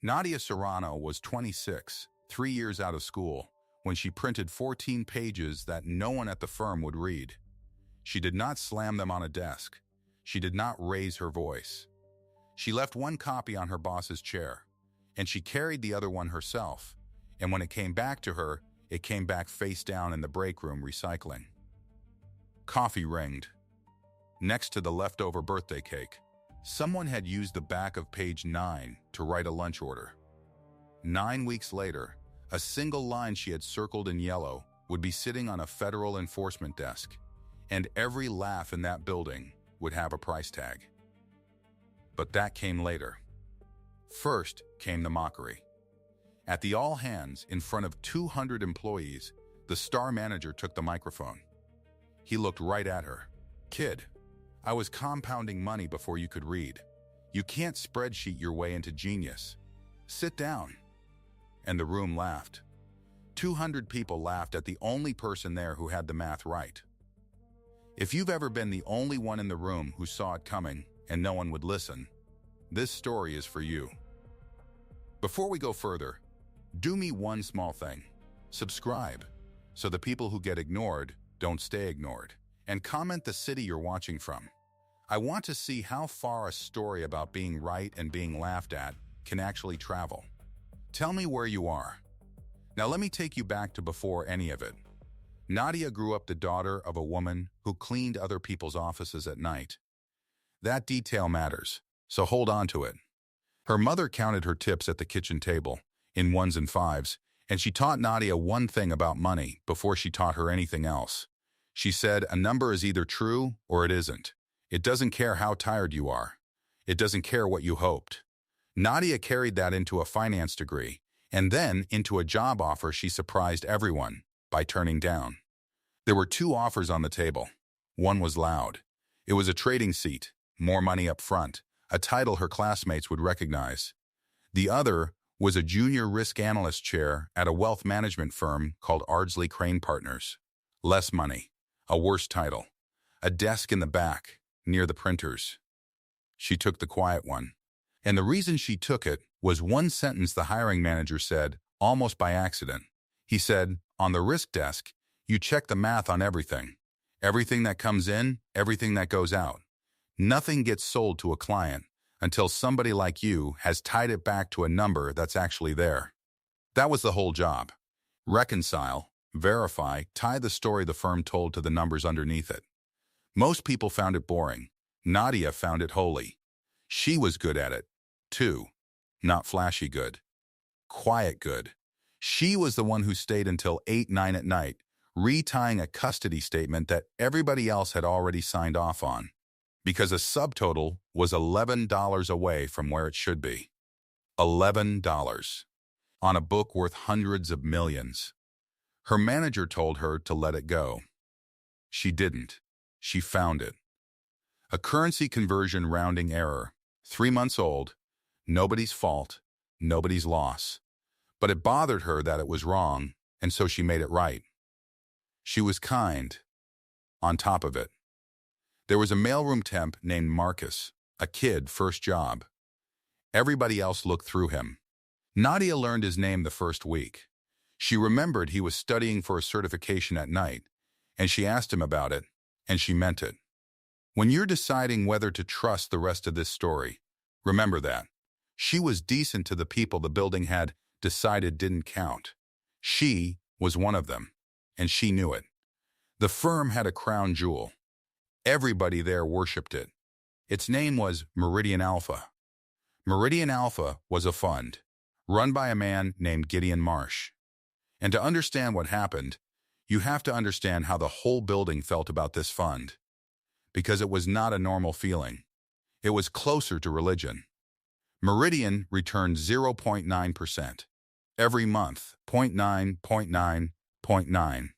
Nadia Serrano was 26, 3 years out of school, when she printed 14 pages that no one at the firm would read. She did not slam them on a desk. She did not raise her voice. She left one copy on her boss's chair, and she carried the other one herself, and when it came back to her, it came back face down in the break room recycling. Coffee ringed. Next to the leftover birthday cake, someone had used the back of page 9 to write a lunch order. 9 weeks later, a single line she had circled in yellow would be sitting on a federal enforcement desk, and every laugh in that building would have a price tag. But that came later. First came the mockery. At the all-hands, in front of 200 employees, the star manager took the microphone. He looked right at her. "Kid, I was compounding money before you could read. You can't spreadsheet your way into genius. Sit down." And the room laughed. 200 people laughed at the only person there who had the math right. If you've ever been the only one in the room who saw it coming and no one would listen, this story is for you. Before we go further, do me one small thing. Subscribe, so the people who get ignored don't stay ignored. And comment the city you're watching from. I want to see how far a story about being right and being laughed at can actually travel. Tell me where you are. Now let me take you back to before any of it. Nadia grew up the daughter of a woman who cleaned other people's offices at night. That detail matters, so hold on to it. Her mother counted her tips at the kitchen table, in ones and fives, and she taught Nadia one thing about money before she taught her anything else. She said, a number is either true or it isn't. It doesn't care how tired you are. It doesn't care what you hoped. Nadia carried that into a finance degree, and then into a job offer she surprised everyone by turning down. There were 2 offers on the table. One was loud. It was a trading seat, more money up front, a title her classmates would recognize. The other was a junior risk analyst chair at a wealth management firm called Ardsley Crane Partners. Less money. A worse title. A desk in the back, near the printers. She took the quiet one. And the reason she took it was one sentence the hiring manager said, almost by accident. He said, on the risk desk, you check the math on everything. Everything that comes in, everything that goes out. Nothing gets sold to a client until somebody like you has tied it back to a number that's actually there. That was the whole job. Reconcile, verify, tie the story the firm told to the numbers underneath it. Most people found it boring. Nadia found it holy. She was good at it, too. Not flashy good. Quiet good. She was the one who stayed until 8, 9 at night, retying a custody statement that everybody else had already signed off on, because a subtotal was $11 away from where it should be. $11. On a book worth hundreds of millions. Her manager told her to let it go. She didn't. She found it. A currency conversion rounding error, 3 months old, nobody's fault, nobody's loss. But it bothered her that it was wrong, and so she made it right. She was kind. On top of it. There was a mailroom temp named Marcus, a kid, first job. Everybody else looked through him. Nadia learned his name the first week. She remembered he was studying for a certification at night, and she asked him about it, and she meant it. When you're deciding whether to trust the rest of this story, remember that. She was decent to the people the building had decided didn't count. She was one of them, and she knew it. The firm had a crown jewel. Everybody there worshipped it. Its name was Meridian Alpha. Meridian Alpha was a fund, run by a man named Gideon Marsh. And to understand what happened, you have to understand how the whole building felt about this fund. Because it was not a normal feeling. It was closer to religion. Meridian returned 0.9%. Every month, 0.9, 0.9, 0.9.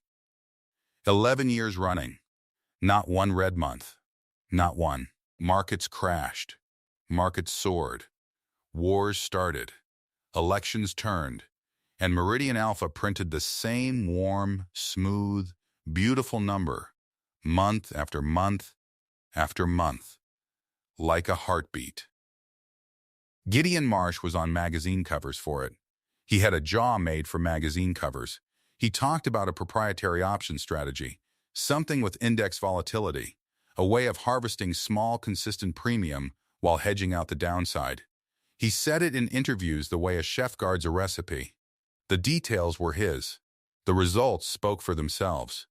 11 years running. Not one red month. Not one. Markets crashed. Markets soared. Wars started. Elections turned. And Meridian Alpha printed the same warm, smooth, beautiful number, month after month after month, like a heartbeat. Gideon Marsh was on magazine covers for it. He had a jaw made for magazine covers. He talked about a proprietary option strategy, something with index volatility, a way of harvesting small, consistent premium while hedging out the downside. He said it in interviews the way a chef guards a recipe. The details were his. The results spoke for themselves.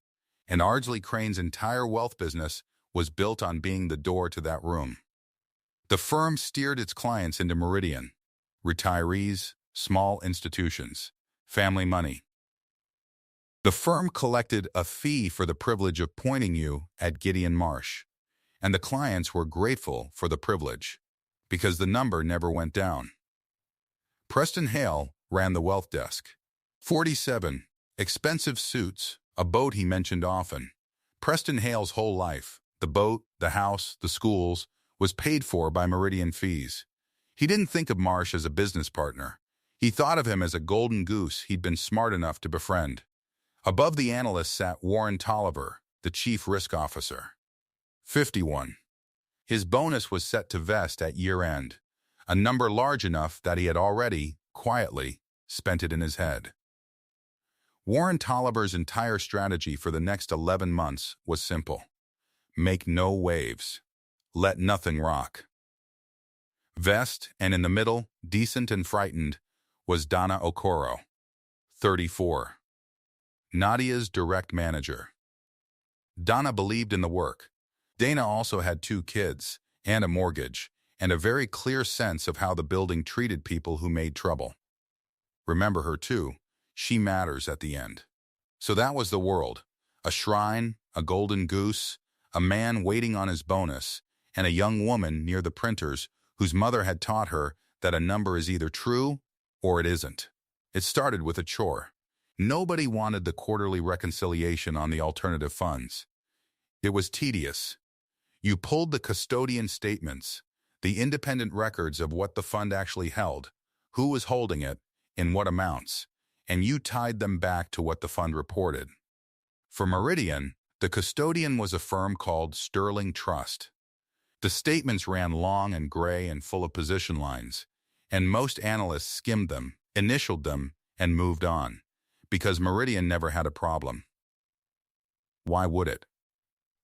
And Ardsley Crane's entire wealth business was built on being the door to that room. The firm steered its clients into Meridian: retirees, small institutions, family money. The firm collected a fee for the privilege of pointing you at Gideon Marsh, and the clients were grateful for the privilege, because the number never went down. Preston Hale ran the wealth desk. 47. Expensive suits, a boat he mentioned often. Preston Hale's whole life, the boat, the house, the schools, was paid for by Meridian fees. He didn't think of Marsh as a business partner. He thought of him as a golden goose he'd been smart enough to befriend. Above the analyst sat Warren Tolliver, the chief risk officer. 51. His bonus was set to vest at year-end, a number large enough that he had already, quietly, spent it in his head. Warren Tolliver's entire strategy for the next 11 months was simple: make no waves. Let nothing rock. Vest, and in the middle, decent and frightened, was Donna Okoro, 34. Nadia's direct manager. Donna believed in the work. Dana also had 2 kids, and a mortgage, and a very clear sense of how the building treated people who made trouble. Remember her too. She matters at the end. So that was the world. A shrine, a golden goose, a man waiting on his bonus, and a young woman near the printers whose mother had taught her that a number is either true or it isn't. It started with a chore. Nobody wanted the quarterly reconciliation on the alternative funds. It was tedious. You pulled the custodian statements, the independent records of what the fund actually held, who was holding it, in what amounts, and you tied them back to what the fund reported. For Meridian, the custodian was a firm called Sterling Trust. The statements ran long and gray and full of position lines, and most analysts skimmed them, initialed them, and moved on, because Meridian never had a problem. Why would it?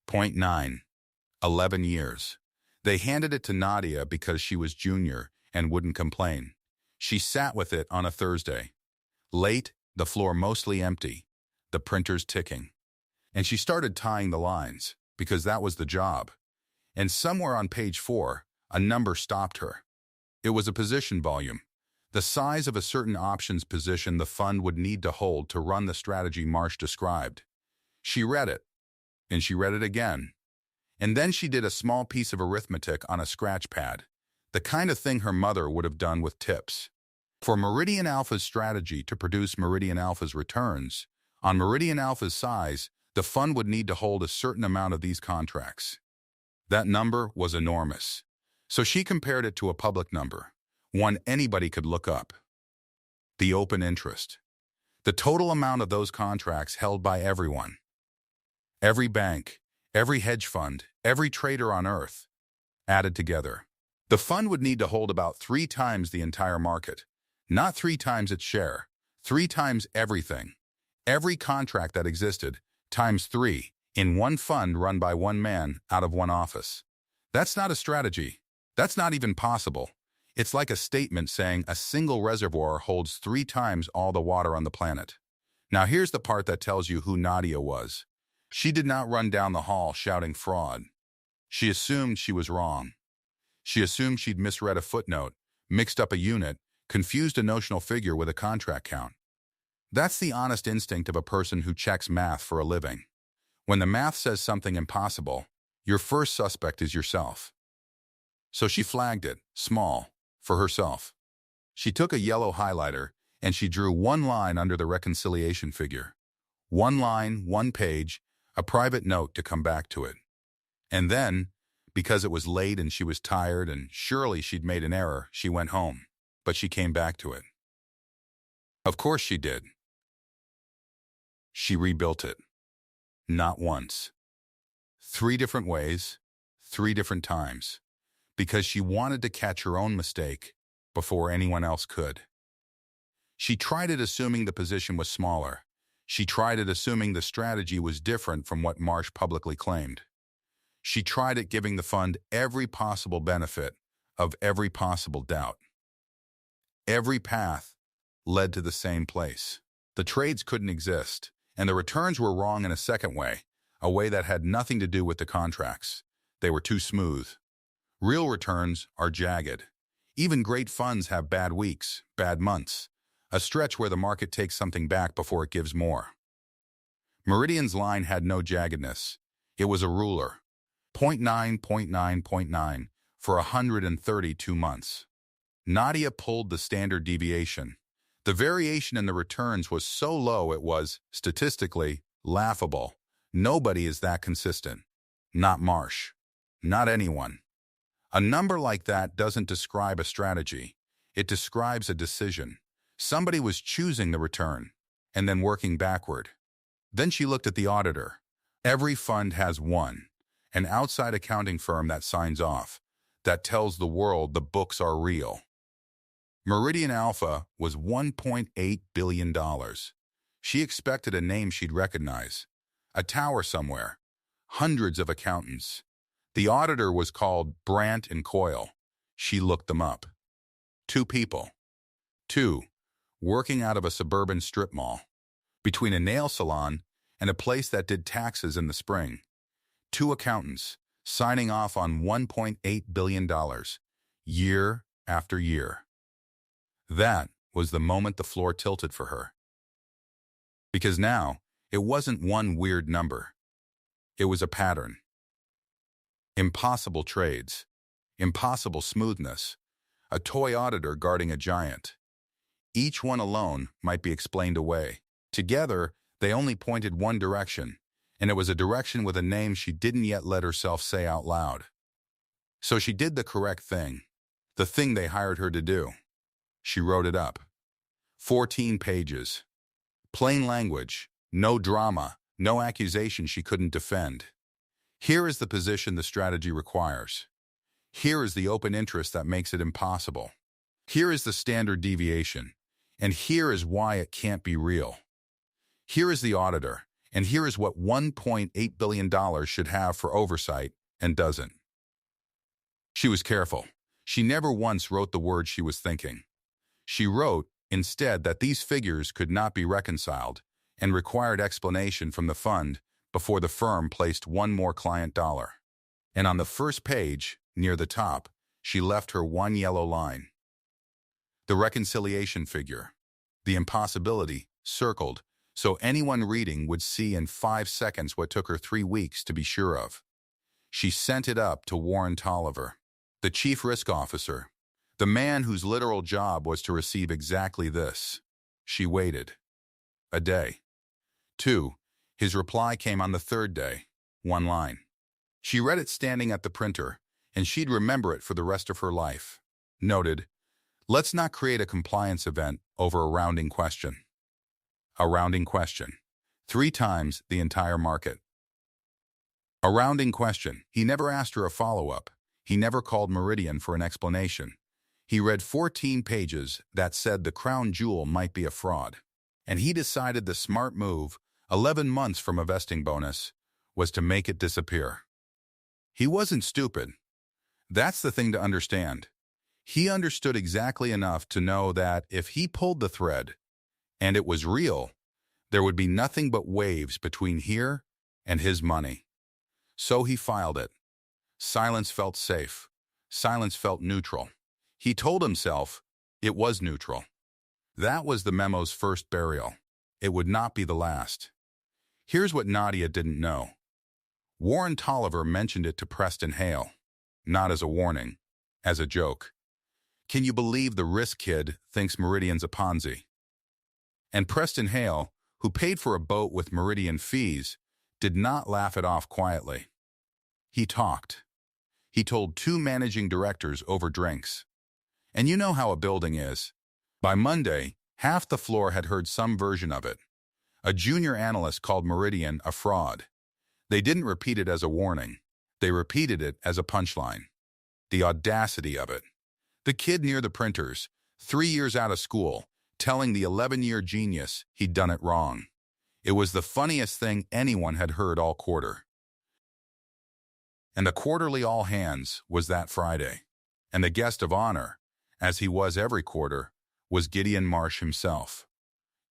Point 9. 11 years. They handed it to Nadia because she was junior and wouldn't complain. She sat with it on a Thursday. Late, the floor mostly empty, the printers ticking. And she started tying the lines, because that was the job. And somewhere on page 4, a number stopped her. It was a position volume, the size of a certain options position the fund would need to hold to run the strategy Marsh described. She read it, and she read it again. And then she did a small piece of arithmetic on a scratch pad, the kind of thing her mother would have done with tips. For Meridian Alpha's strategy to produce Meridian Alpha's returns, on Meridian Alpha's size, the fund would need to hold a certain amount of these contracts. That number was enormous. So she compared it to a public number, one anybody could look up. The open interest. The total amount of those contracts held by everyone. Every bank, every hedge fund, every trader on Earth, added together. The fund would need to hold about 3 times the entire market. Not 3 times its share, 3 times everything. Every contract that existed, times 3, in one fund run by one man out of one office. That's not a strategy. That's not even possible. It's like a statement saying a single reservoir holds 3 times all the water on the planet. Now here's the part that tells you who Nadia was. She did not run down the hall shouting fraud. She assumed she was wrong. She assumed she'd misread a footnote, mixed up a unit, confused a notional figure with a contract count. That's the honest instinct of a person who checks math for a living. When the math says something impossible, your first suspect is yourself. So she flagged it, small, for herself. She took a yellow highlighter and she drew one line under the reconciliation figure. One line, one page, a private note to come back to it. And then, because it was late and she was tired and surely she'd made an error, she went home. But she came back to it. Of course she did. She rebuilt it. Not once. 3 different ways, 3 different times. Because she wanted to catch her own mistake before anyone else could. She tried it assuming the position was smaller. She tried it assuming the strategy was different from what Marsh publicly claimed. She tried it giving the fund every possible benefit of every possible doubt. Every path led to the same place. The trades couldn't exist, and the returns were wrong in a second way, a way that had nothing to do with the contracts. They were too smooth. Real returns are jagged. Even great funds have bad weeks, bad months, a stretch where the market takes something back before it gives more. Meridian's line had no jaggedness. It was a ruler. 0.9, 0.9, 0.9 for 132 months. Nadia pulled the standard deviation. The variation in the returns was so low it was, statistically, laughable. Nobody is that consistent. Not Marsh. Not anyone. A number like that doesn't describe a strategy. It describes a decision. Somebody was choosing the return, and then working backward. Then she looked at the auditor. Every fund has one, an outside accounting firm that signs off, that tells the world the books are real. Meridian Alpha was $1.8 billion. She expected a name she'd recognize. A tower somewhere. Hundreds of accountants. The auditor was called Brandt and Coyle. She looked them up. 2 people. 2, working out of a suburban strip mall. Between a nail salon and a place that did taxes in the spring. 2 accountants, signing off on $1.8 billion, year after year. That was the moment the floor tilted for her. Because now, it wasn't one weird number. It was a pattern. Impossible trades. Impossible smoothness. A toy auditor guarding a giant. Each one alone might be explained away. Together, they only pointed one direction, and it was a direction with a name she didn't yet let herself say out loud. So she did the correct thing. The thing they hired her to do. She wrote it up. 14 pages. Plain language, no drama, no accusation she couldn't defend. Here is the position the strategy requires. Here is the open interest that makes it impossible. Here is the standard deviation, and here is why it can't be real. Here is the auditor, and here is what $1.8 billion should have for oversight and doesn't. She was careful. She never once wrote the words she was thinking. She wrote, instead, that these figures could not be reconciled and required explanation from the fund before the firm placed one more client dollar. And on the first page, near the top, she left her one yellow line. The reconciliation figure, the impossibility, circled, so anyone reading would see in 5 seconds what took her 3 weeks to be sure of. She sent it up to Warren Tolliver, the chief risk officer, the man whose literal job was to receive exactly this. She waited. A day. 2. His reply came on the 3rd day. 1 line. She read it standing at the printer, and she'd remember it for the rest of her life. Noted, let's not create a compliance event over a rounding question. A rounding question. 3 times the entire market. A rounding question. He never asked her a follow-up. He never called Meridian for an explanation. He read 14 pages that said the crown jewel might be a fraud. And he decided the smart move, 11 months from a vesting bonus, was to make it disappear. He wasn't stupid. That's the thing to understand. He understood exactly enough to know that if he pulled the thread, and it was real, there would be nothing but waves between here and his money. So he filed it. Silence felt safe. Silence felt neutral. He told himself it was neutral. That was the memo's first burial. It would not be the last. Here's what Nadia didn't know. Warren Tolliver mentioned it to Preston Hale, not as a warning, as a joke. Can you believe the risk kid thinks Meridian's a Ponzi? And Preston Hale, who paid for a boat with Meridian fees, did not laugh it off quietly. He talked. He told 2 managing directors over drinks. And you know how a building is. By Monday, half the floor had heard some version of it. A junior analyst called Meridian a fraud. They didn't repeat it as a warning. They repeated it as a punchline. The audacity of it. The kid near the printers, 3 years out of school, telling the 11-year genius he'd done it wrong. It was the funniest thing anyone had heard all quarter. And the quarterly all hands was that Friday. And the guest of honor, as he was every quarter, was Gideon Marsh himself.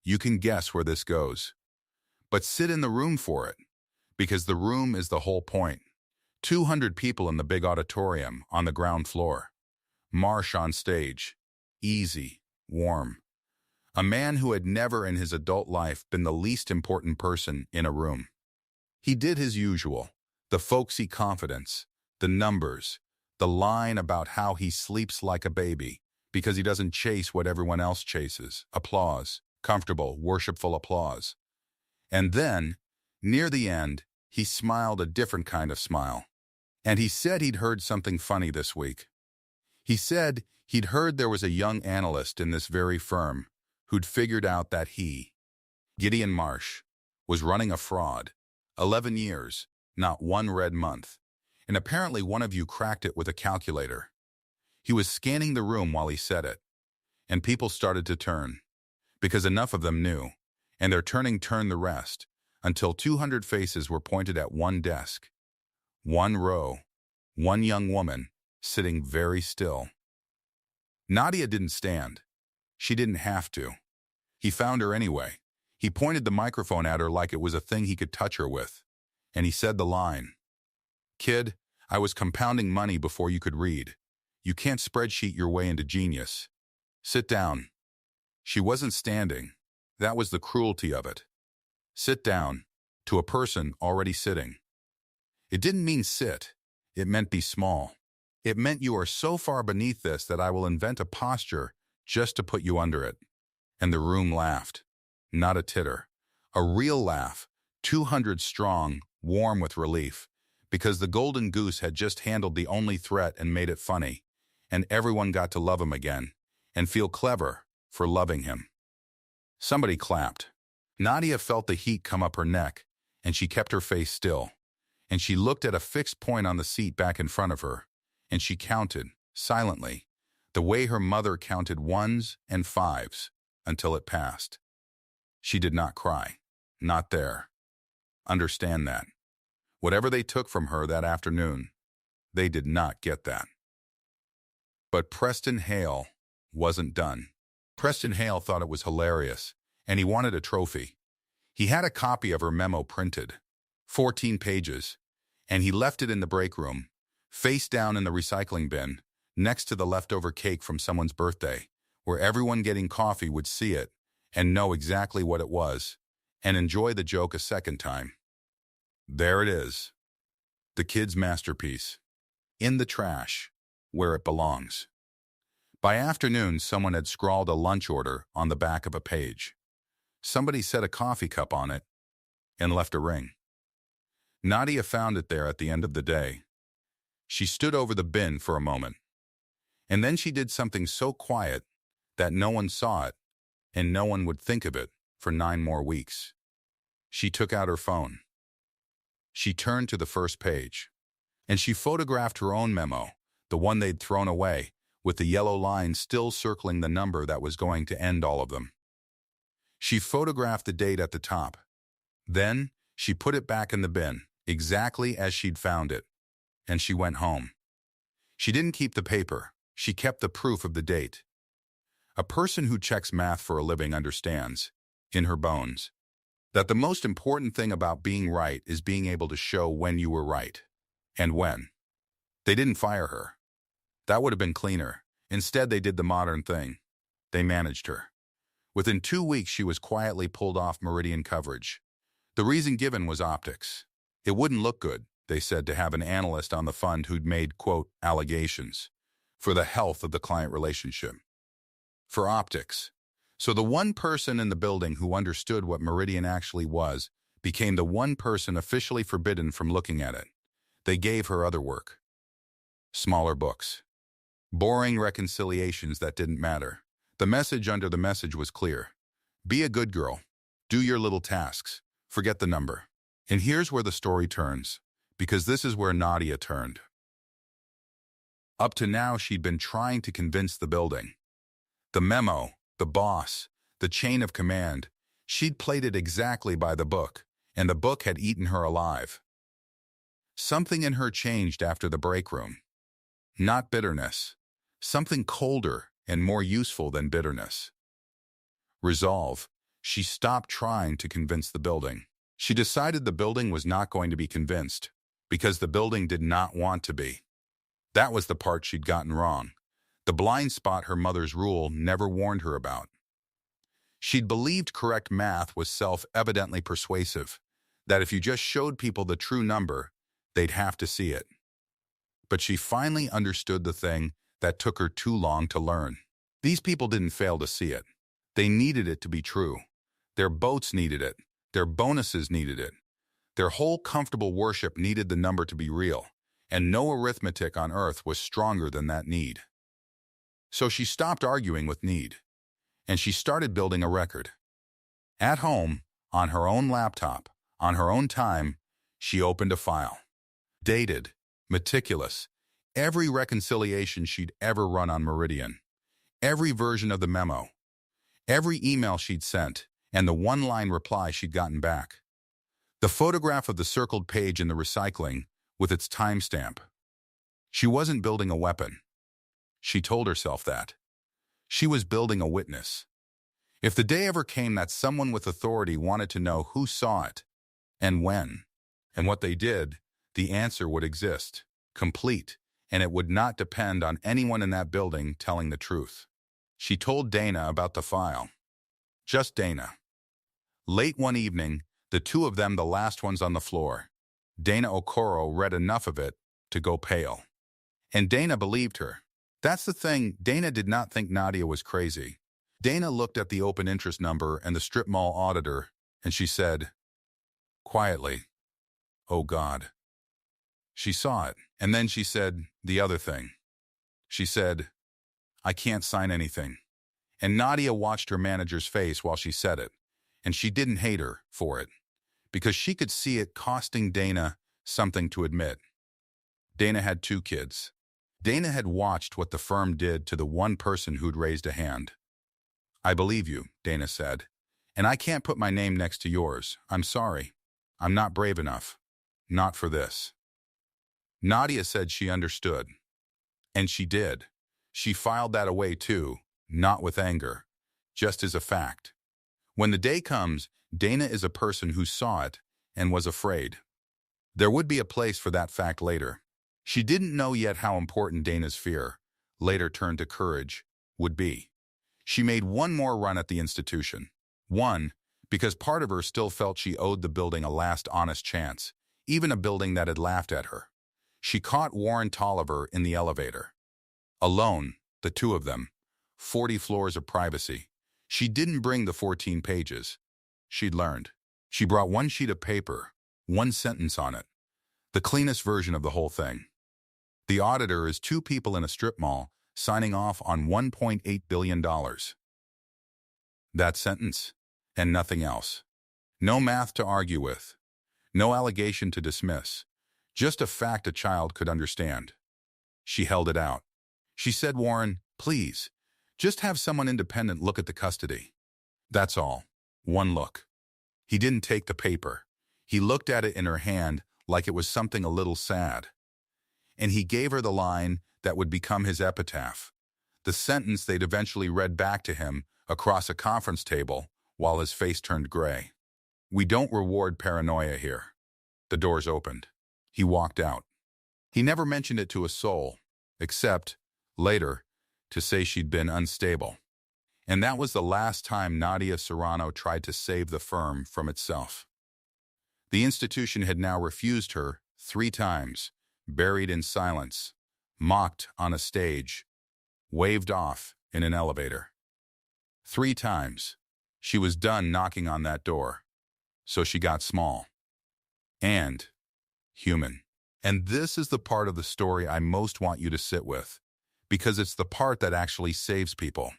You can guess where this goes. But sit in the room for it, because the room is the whole point. 200 people in the big auditorium on the ground floor. Marsh on stage, easy, warm. A man who had never in his adult life been the least important person in a room. He did his usual, the folksy confidence, the numbers, the line about how he sleeps like a baby because he doesn't chase what everyone else chases, applause, comfortable, worshipful applause. And then, near the end, he smiled a different kind of smile. And he said he'd heard something funny this week. He said he'd heard there was a young analyst in this very firm who'd figured out that he, Gideon Marsh, was running a fraud. 11 years, not one red month. And apparently one of you cracked it with a calculator. He was scanning the room while he said it. And people started to turn. Because enough of them knew. And their turning turned the rest, until 200 faces were pointed at one desk. One row. One young woman, sitting very still. Nadia didn't stand. She didn't have to. He found her anyway. He pointed the microphone at her like it was a thing he could touch her with. And he said the line. Kid, I was compounding money before you could read. You can't spreadsheet your way into genius. Sit down. She wasn't standing. That was the cruelty of it. Sit down, to a person already sitting. It didn't mean sit. It meant be small. It meant you are so far beneath this that I will invent a posture just to put you under it. And the room laughed. Not a titter. A real laugh, 200 strong, warm with relief, because the golden goose had just handled the only threat and made it funny, and everyone got to love him again, and feel clever for loving him. Somebody clapped. Nadia felt the heat come up her neck, and she kept her face still. And she looked at a fixed point on the seat back in front of her, and she counted, silently, the way her mother counted ones and fives, until it passed. She did not cry. Not there. Understand that. Whatever they took from her that afternoon, they did not get that. But Preston Hale wasn't done. Preston Hale thought it was hilarious, and he wanted a trophy. He had a copy of her memo printed, 14 pages, and he left it in the break room, face down in the recycling bin, next to the leftover cake from someone's birthday, where everyone getting coffee would see it and know exactly what it was, and enjoy the joke a second time. There it is. The kid's masterpiece. In the trash, where it belongs. By afternoon, someone had scrawled a lunch order on the back of a page. Somebody set a coffee cup on it and left a ring. Nadia found it there at the end of the day. She stood over the bin for a moment. And then she did something so quiet that no one saw it and no one would think of it for 9 more weeks. She took out her phone. She turned to the first page. And she photographed her own memo, the one they'd thrown away, with the yellow line still circling the number that was going to end all of them. She photographed the date at the top. Then she put it back in the bin, exactly as she'd found it, and she went home. She didn't keep the paper. She kept the proof of the date. A person who checks math for a living understands, in her bones, that the most important thing about being right is being able to show when you were right, and when. They didn't fire her. That would have been cleaner. Instead, they did the modern thing. They managed her. Within 2 weeks, she was quietly pulled off Meridian coverage. The reason given was optics. It wouldn't look good, they said, to have an analyst on the fund who'd made, quote, allegations for the health of the client relationship. For optics. So the one person in the building who understood what Meridian actually was became the one person officially forbidden from looking at it. They gave her other work. Smaller books. Boring reconciliations that didn't matter. The message under the message was clear. Be a good girl. Do your little tasks. Forget the number. And here's where the story turns, because this is where Nadia turned. Up to now, she'd been trying to convince the building. The memo, the boss, the chain of command, she'd played it exactly by the book, and the book had eaten her alive. Something in her changed after the break room. Not bitterness. Something colder and more useful than bitterness. Resolve. She stopped trying to convince the building. She decided the building was not going to be convinced, because the building did not want to be. That was the part she'd gotten wrong. The blind spot her mother's rule never warned her about. She'd believed correct math was self-evidently persuasive, that if you just showed people the true number, they'd have to see it. But she finally understood the thing that took her too long to learn. These people didn't fail to see it. They needed it to be true. Their boats needed it. Their bonuses needed it. Their whole comfortable worship needed the number to be real, and no arithmetic on earth was stronger than that need. So she stopped arguing with need, and she started building a record. At home, on her own laptop, on her own time, she opened a file. Dated, meticulous, every reconciliation she'd ever run on Meridian, every version of the memo, every email she'd sent, and the one-line reply she'd gotten back. The photograph of the circled page in the recycling with its timestamp. She wasn't building a weapon. She told herself that. She was building a witness. If the day ever came that someone with authority wanted to know who saw it, and when, and what they did, the answer would exist, complete, and it would not depend on anyone in that building telling the truth. She told Dana about the file. Just Dana. Late one evening, the two of them the last ones on the floor. Dana Okoro read enough of it to go pale. And Dana believed her. That's the thing, Dana did not think Nadia was crazy. Dana looked at the open interest number and the strip mall auditor, and she said, quietly, "Oh God." She saw it, and then she said the other thing. She said, "I can't sign anything." And Nadia watched her manager's face while she said it, and she didn't hate her for it, because she could see it costing Dana something to admit. Dana had 2 kids. Dana had watched what the firm did to the one person who'd raised a hand. "I believe you," Dana said, "and I can't put my name next to yours. I'm sorry. I'm not brave enough. Not for this." Nadia said she understood. And she did. She filed that away too, not with anger, just as a fact. When the day comes, Dana is a person who saw it and was afraid. There would be a place for that fact later. She didn't know yet how important Dana's fear, later turned to courage, would be. She made one more run at the institution. One, because part of her still felt she owed the building a last honest chance, even a building that had laughed at her. She caught Warren Tolliver in the elevator. Alone, the two of them, 40 floors of privacy. She didn't bring the 14 pages. She'd learned. She brought one sheet of paper, one sentence on it, the cleanest version of the whole thing. The auditor is 2 people in a strip mall signing off on $1.8 billion. That sentence, and nothing else. No math to argue with. No allegation to dismiss. Just a fact a child could understand. She held it out. She said, "Warren, please, just have someone independent look at the custody." That's all. One look. He didn't take the paper. He looked at it in her hand like it was something a little sad. And he gave her the line that would become his epitaph, the sentence they'd eventually read back to him across a conference table while his face turned gray. "We don't reward paranoia here." The doors opened. He walked out. He never mentioned it to a soul, except, later, to say she'd been unstable. And that was the last time Nadia Serrano tried to save the firm from itself. The institution had now refused her 3 times, buried in silence, mocked on a stage, waved off in an elevator. 3 times. She was done knocking on that door. So she got small. And human. And this is the part of the story I most want you to sit with, because it's the part that actually saves people.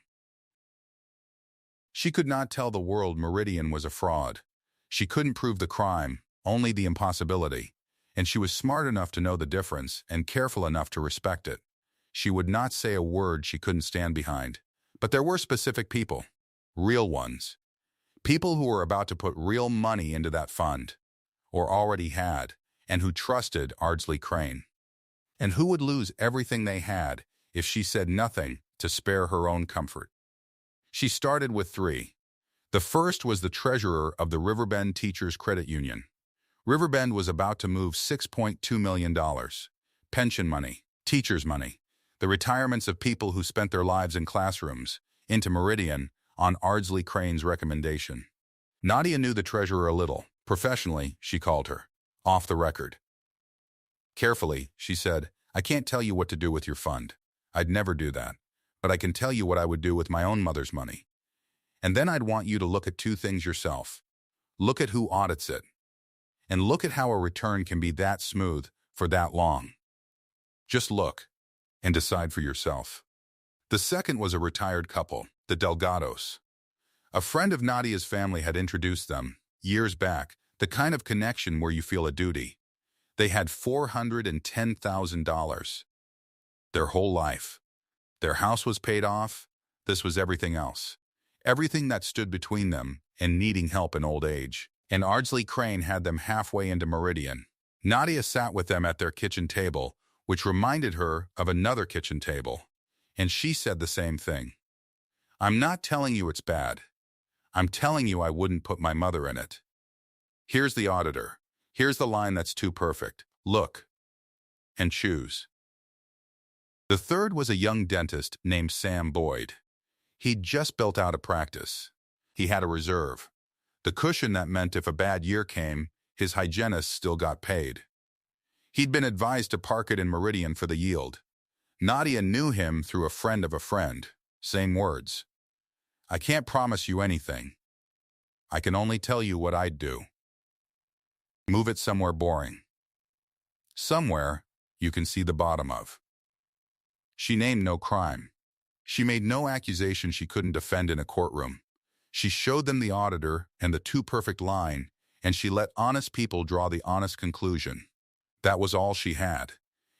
She could not tell the world Meridian was a fraud. She couldn't prove the crime, only the impossibility. And she was smart enough to know the difference and careful enough to respect it. She would not say a word she couldn't stand behind. But there were specific people, real ones, people who were about to put real money into that fund, or already had, and who trusted Ardsley Crane. And who would lose everything they had if she said nothing to spare her own comfort. She started with 3. The first was the treasurer of the Riverbend Teachers Credit Union. Riverbend was about to move $6.2 million. Pension money, teachers' money, the retirements of people who spent their lives in classrooms, into Meridian on Ardsley Crane's recommendation. Nadia knew the treasurer a little. Professionally, she called her. Off the record. Carefully, she said, I can't tell you what to do with your fund. I'd never do that. But I can tell you what I would do with my own mother's money. And then I'd want you to look at 2 things yourself. Look at who audits it. And look at how a return can be that smooth for that long. Just look and decide for yourself. The second was a retired couple, the Delgados. A friend of Nadia's family had introduced them, years back, the kind of connection where you feel a duty. They had $410,000. Their whole life. Their house was paid off. This was everything else. Everything that stood between them and needing help in old age. And Ardsley Crane had them halfway into Meridian. Nadia sat with them at their kitchen table, which reminded her of another kitchen table. And she said the same thing. I'm not telling you it's bad. I'm telling you I wouldn't put my mother in it. Here's the auditor. Here's the line that's too perfect. Look and choose. The third was a young dentist named Sam Boyd. He'd just built out a practice. He had a reserve. The cushion that meant if a bad year came, his hygienist still got paid. He'd been advised to park it in Meridian for the yield. Nadia knew him through a friend of a friend. Same words. I can't promise you anything. I can only tell you what I'd do. Move it somewhere boring. Somewhere you can see the bottom of. She named no crime. She made no accusation she couldn't defend in a courtroom. She showed them the auditor and the too perfect line, and she let honest people draw the honest conclusion. That was all she had,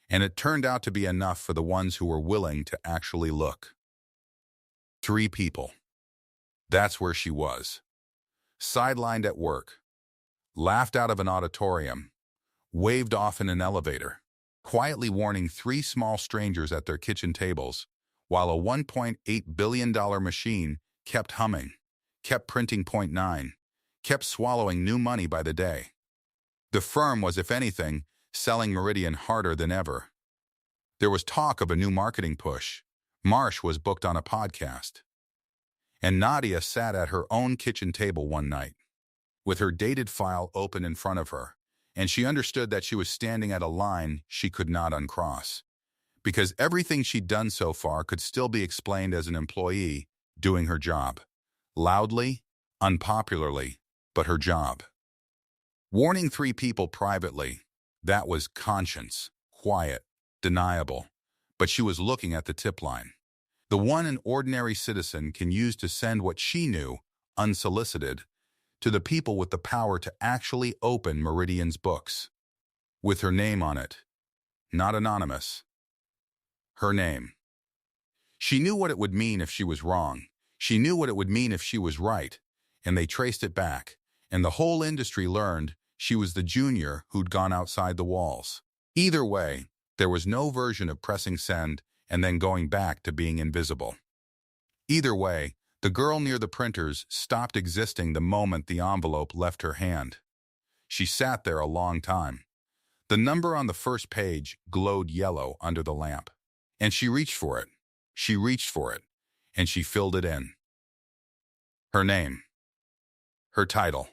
and it turned out to be enough for the ones who were willing to actually look. 3 people. That's where she was. Sidelined at work. Laughed out of an auditorium. Waved off in an elevator. Quietly warning 3 small strangers at their kitchen tables, while a $1.8 billion machine kept humming, kept printing .9, kept swallowing new money by the day. The firm was, if anything, selling Meridian harder than ever. There was talk of a new marketing push. Marsh was booked on a podcast. And Nadia sat at her own kitchen table one night, with her dated file open in front of her, and she understood that she was standing at a line she could not uncross. Because everything she'd done so far could still be explained as an employee doing her job. Loudly, unpopularly, but her job. Warning 3 people privately, that was conscience, quiet, deniable, but she was looking at the tip line. The one an ordinary citizen can use to send what she knew, unsolicited, to the people with the power to actually open Meridian's books. With her name on it. Not anonymous. Her name. She knew what it would mean if she was wrong. She knew what it would mean if she was right, and they traced it back, and the whole industry learned she was the junior who'd gone outside the walls. Either way, there was no version of pressing send and then going back to being invisible. Either way, the girl near the printers stopped existing the moment the envelope left her hand. She sat there a long time. The number on the first page glowed yellow under the lamp, and she reached for it. She reached for it, and she filled it in. Her name. Her title.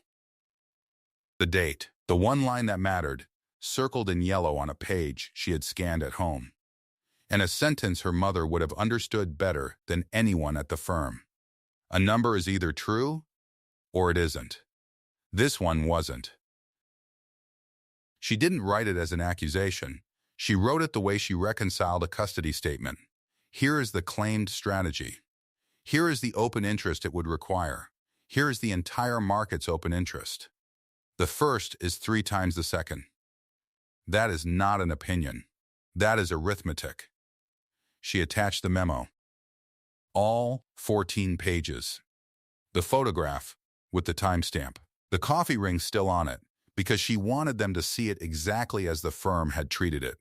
The date, the one line that mattered, circled in yellow on a page she had scanned at home. And a sentence her mother would have understood better than anyone at the firm. A number is either true or it isn't. This one wasn't. She didn't write it as an accusation. She wrote it the way she reconciled a custody statement. Here is the claimed strategy. Here is the open interest it would require. Here is the entire market's open interest. The first is 3 times the second. That is not an opinion. That is arithmetic. she attached the memo. All 14 pages. The photograph with the timestamp. The coffee ring still on it, because she wanted them to see it exactly as the firm had treated it.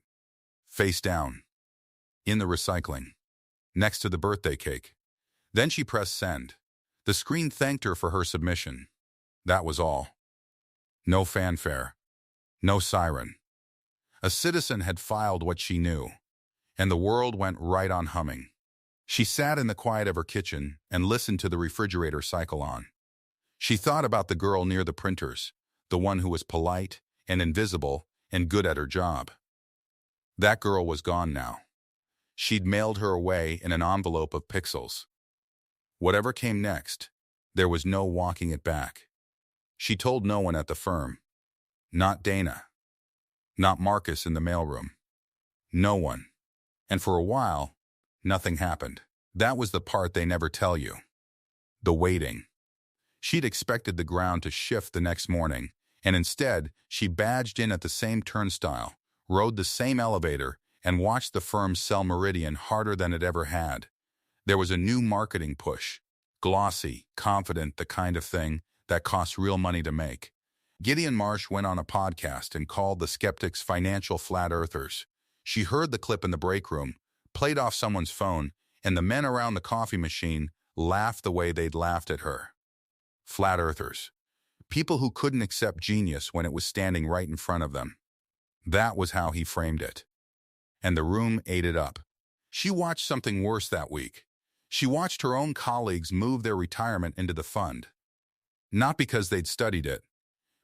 Face down. In the recycling. Next to the birthday cake. Then she pressed send. The screen thanked her for her submission. That was all. No fanfare. No siren. A citizen had filed what she knew, and the world went right on humming. She sat in the quiet of her kitchen and listened to the refrigerator cycle on. She thought about the girl near the printers, the one who was polite and invisible and good at her job. That girl was gone now. She'd mailed her away in an envelope of pixels. Whatever came next, there was no walking it back. She told no one at the firm. Not Dana. Not Marcus in the mailroom. No one. And for a while, nothing happened. That was the part they never tell you. The waiting. She'd expected the ground to shift the next morning, and instead, she badged in at the same turnstile, rode the same elevator, and watched the firm sell Meridian harder than it ever had. There was a new marketing push. Glossy, confident, the kind of thing that costs real money to make. Gideon Marsh went on a podcast and called the skeptics financial flat earthers. She heard the clip in the break room, played off someone's phone, and the men around the coffee machine laughed the way they'd laughed at her. Flat earthers. People who couldn't accept genius when it was standing right in front of them. That was how he framed it. And the room ate it up. She watched something worse that week. She watched her own colleagues move their retirement into the fund. Not because they'd studied it,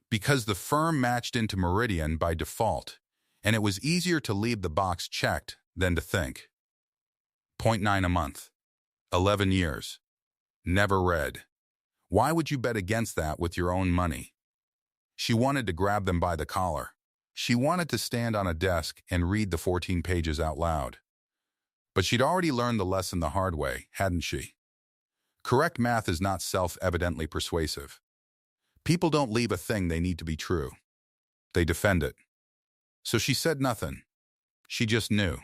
because the firm matched into Meridian by default, and it was easier to leave the box checked than to think. 0.9 a month. 11 years. Never read. Why would you bet against that with your own money? She wanted to grab them by the collar. She wanted to stand on a desk and read the 14 pages out loud. But she'd already learned the lesson the hard way, hadn't she? Correct math is not self-evidently persuasive. People don't leave a thing they need to be true. They defend it. So she said nothing. She just knew.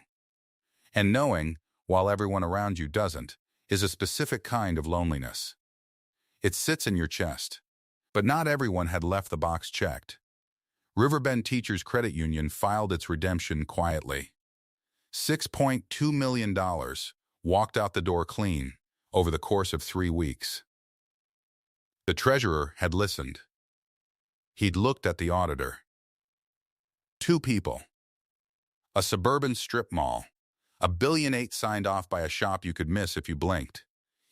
And knowing, while everyone around you doesn't, is a specific kind of loneliness. It sits in your chest. But not everyone had left the box checked. Riverbend Teachers Credit Union filed its redemption quietly. $6.2 million walked out the door clean over the course of 3 weeks. The treasurer had listened. He'd looked at the auditor. 2 people. A suburban strip mall. $1.8 billion signed off by a shop you could miss if you blinked.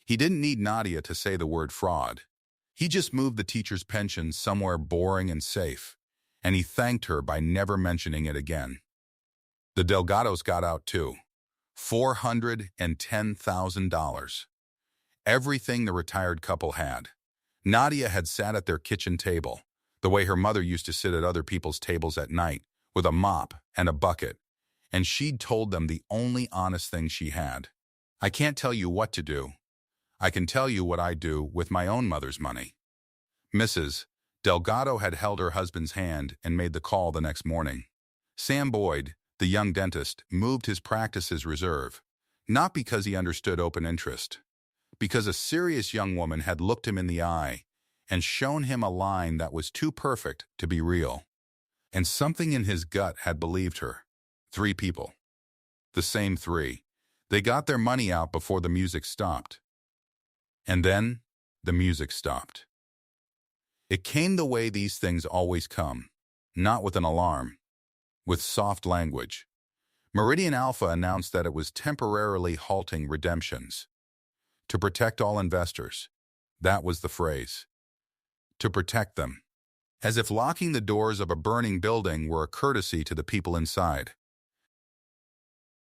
He didn't need Nadia to say the word fraud. He just moved the teacher's pension somewhere boring and safe, and he thanked her by never mentioning it again. The Delgados got out too. $410,000. Everything the retired couple had. Nadia had sat at their kitchen table, the way her mother used to sit at other people's tables at night, with a mop and a bucket, and she'd told them the only honest thing she had. I can't tell you what to do. I can tell you what I do with my own mother's money. Mrs. Delgado had held her husband's hand and made the call the next morning. Sam Boyd, the young dentist, moved his practice's reserve, not because he understood open interest, because a serious young woman had looked him in the eye and shown him a line that was too perfect to be real. And something in his gut had believed her. 3 people. The same 3. They got their money out before the music stopped. And then the music stopped. It came the way these things always come, not with an alarm, with soft language. Meridian Alpha announced that it was temporarily halting redemptions. To protect all investors. That was the phrase. To protect them. As if locking the doors of a burning building were a courtesy to the people inside.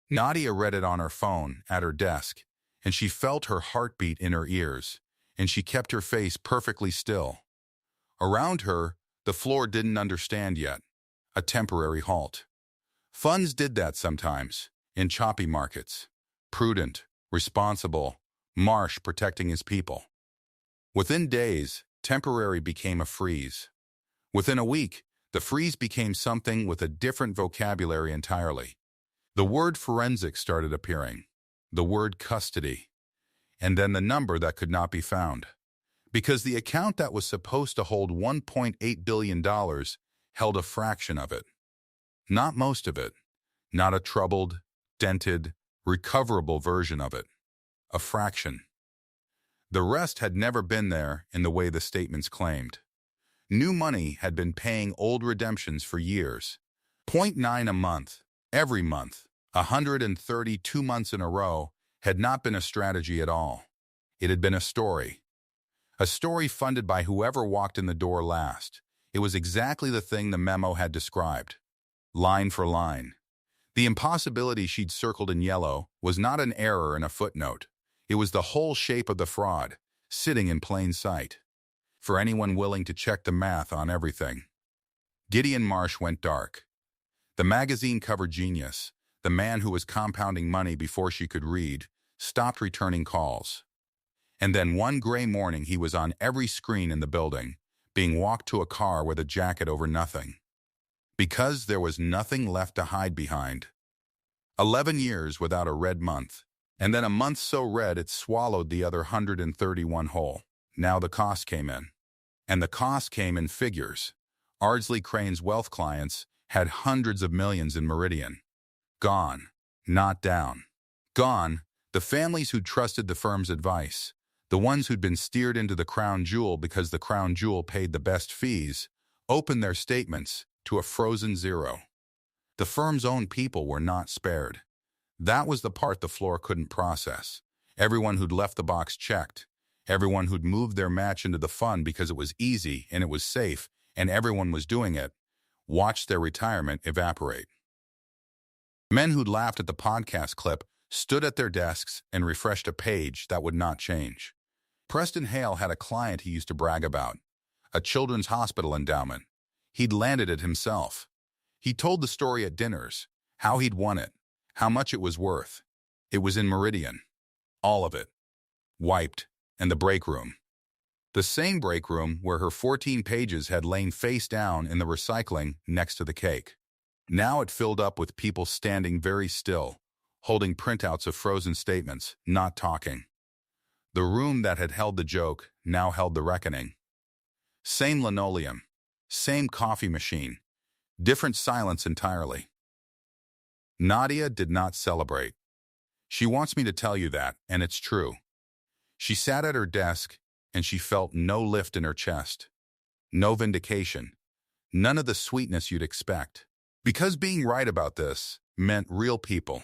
Nadia read it on her phone at her desk, and she felt her heartbeat in her ears, and she kept her face perfectly still. Around her, the floor didn't understand yet. A temporary halt. Funds did that sometimes, in choppy markets. Prudent, responsible, Marsh protecting his people. Within days, temporary became a freeze. Within a week, the freeze became something with a different vocabulary entirely. The word forensic started appearing. the word custody, and then the number that could not be found. Because the account that was supposed to hold $1.8 billion held a fraction of it. Not most of it. Not a troubled, dented, recoverable version of it. A fraction. The rest had never been there in the way the statements claimed. New money had been paying old redemptions for years. Point 0.9 a month, every month, 132 months in a row, had not been a strategy at all. It had been a story. A story funded by whoever walked in the door last. It was exactly the thing the memo had described. Line for line. The impossibility she'd circled in yellow was not an error in a footnote. It was the whole shape of the fraud, sitting in plain sight. For anyone willing to check the math on everything. Gideon Marsh went dark. The magazine cover genius, the man who was compounding money before she could read, stopped returning calls. And then one gray morning he was on every screen in the building, being walked to a car with a jacket over nothing. Because there was nothing left to hide behind. 11 years without a red month, and then a month so red it swallowed the other 131 whole. Now the cost came in. And the cost came in figures. Ardsley Crane's wealth clients had hundreds of millions in Meridian. Gone, not down. Gone, the families who'd trusted the firm's advice, the ones who'd been steered into the crown jewel because the crown jewel paid the best fees, opened their statements to a frozen zero. The firm's own people were not spared. That was the part the floor couldn't process. Everyone who'd left the box checked. Everyone who'd moved their match into the fund because it was easy and it was safe and everyone was doing it, watched their retirement evaporate. Men who'd laughed at the podcast clip stood at their desks and refreshed a page that would not change. Preston Hale had a client he used to brag about, a children's hospital endowment. He'd landed it himself. He told the story at dinners, how he'd won it, how much it was worth. It was in Meridian. All of it. Wiped. And the break room. The same break room where her 14 pages had lain face down in the recycling next to the cake. Now it filled up with people standing very still, holding printouts of frozen statements, not talking. The room that had held the joke now held the reckoning. Same linoleum, same coffee machine, different silence entirely. Nadia did not celebrate. She wants me to tell you that, and it's true. She sat at her desk, and she felt no lift in her chest. No vindication. None of the sweetness you'd expect. Because being right about this meant real people,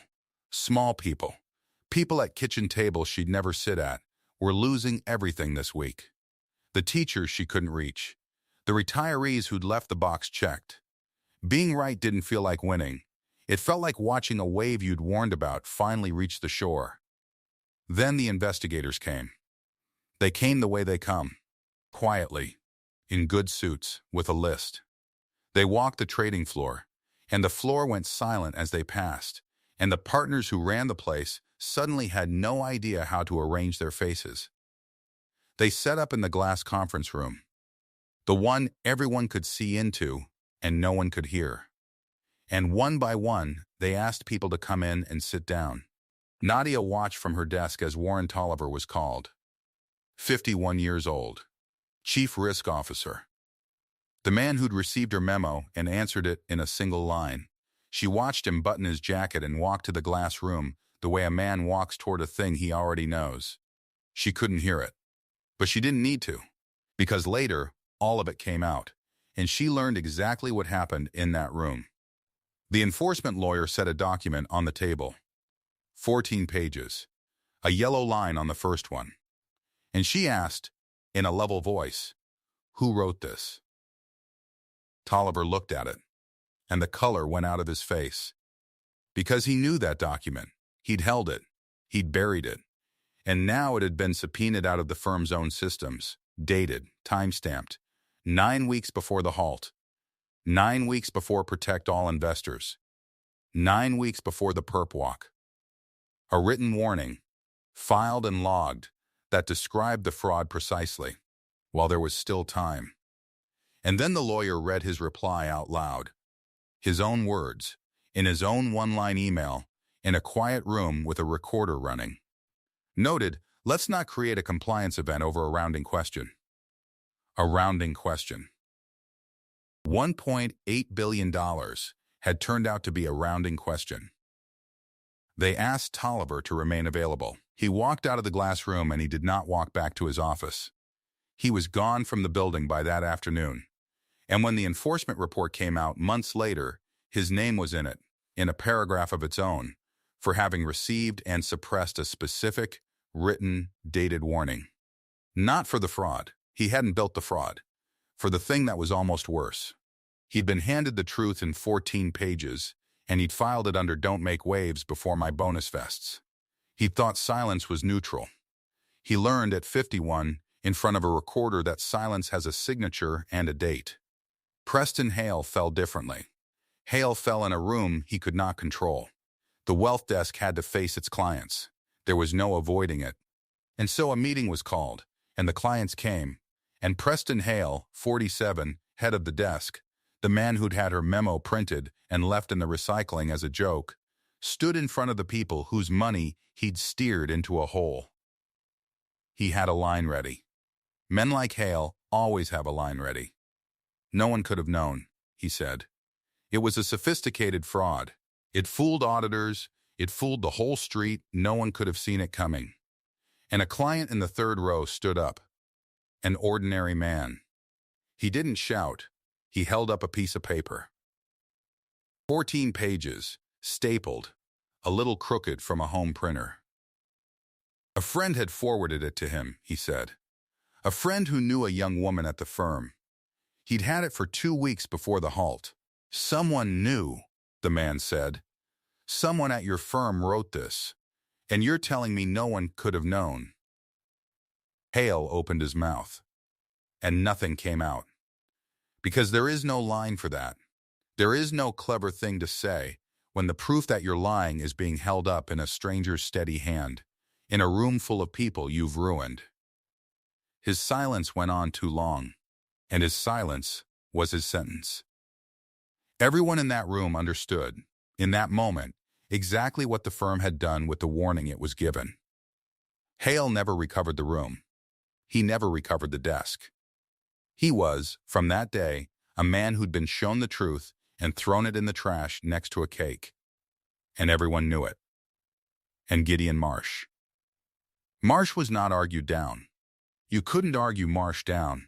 small people, people at kitchen tables she'd never sit at, were losing everything this week. The teachers she couldn't reach. The retirees who'd left the box checked. Being right didn't feel like winning. It felt like watching a wave you'd warned about finally reach the shore. Then the investigators came. They came the way they come, quietly, in good suits, with a list. They walked the trading floor, and the floor went silent as they passed, and the partners who ran the place suddenly had no idea how to arrange their faces. They set up in the glass conference room, the one everyone could see into and no one could hear. And one by one, they asked people to come in and sit down. Nadia watched from her desk as Warren Tolliver was called. 51 years old. Chief Risk Officer. The man who'd received her memo and answered it in a single line. She watched him button his jacket and walk to the glass room the way a man walks toward a thing he already knows. She couldn't hear it. But she didn't need to. Because later, all of it came out, and she learned exactly what happened in that room. The enforcement lawyer set a document on the table. 14 pages. A yellow line on the first one. And she asked, in a level voice, "Who wrote this?" Tolliver looked at it, and the color went out of his face. Because he knew that document. He'd held it. He'd buried it. And now it had been subpoenaed out of the firm's own systems, dated, time-stamped, 9 weeks before the halt, 9 weeks before Protect All Investors, 9 weeks before the perp walk. A written warning, filed and logged, that described the fraud precisely, while there was still time. And then the lawyer read his reply out loud, his own words, in his own one-line email, in a quiet room with a recorder running. Noted, let's not create a compliance event over a rounding question. A rounding question. $1.8 billion had turned out to be a rounding question. They asked Tolliver to remain available. He walked out of the glass room and he did not walk back to his office. He was gone from the building by that afternoon. And when the enforcement report came out months later, his name was in it, in a paragraph of its own, for having received and suppressed a specific, written, dated warning. Not for the fraud. He hadn't built the fraud. For the thing that was almost worse. He'd been handed the truth in 14 pages, and he'd filed it under "Don't Make Waves" before my bonus vests. He thought silence was neutral. He learned at 51, in front of a recorder, that silence has a signature and a date. Preston Hale fell differently. Hale fell in a room he could not control. The wealth desk had to face its clients. There was no avoiding it. And so a meeting was called, and the clients came. And Preston Hale, 47, head of the desk, the man who'd had her memo printed and left in the recycling as a joke, stood in front of the people whose money he'd steered into a hole. He had a line ready. Men like Hale always have a line ready. No one could have known, he said. It was a sophisticated fraud. It fooled auditors. It fooled the whole street. No one could have seen it coming. And a client in the third row stood up. An ordinary man. He didn't shout. He held up a piece of paper. 14 pages, stapled, a little crooked from a home printer. A friend had forwarded it to him, he said. A friend who knew a young woman at the firm. He'd had it for 2 weeks before the halt. Someone knew, the man said. Someone at your firm wrote this, and you're telling me no one could have known. Hale opened his mouth, and nothing came out. Because there is no line for that. There is no clever thing to say when the proof that you're lying is being held up in a stranger's steady hand, in a room full of people you've ruined. His silence went on too long, and his silence was his sentence. Everyone in that room understood, in that moment, exactly what the firm had done with the warning it was given. Hale never recovered the room. He never recovered the desk. He was, from that day, a man who'd been shown the truth and thrown it in the trash next to a cake. And everyone knew it. And Gideon Marsh. Marsh was not argued down. You couldn't argue Marsh down.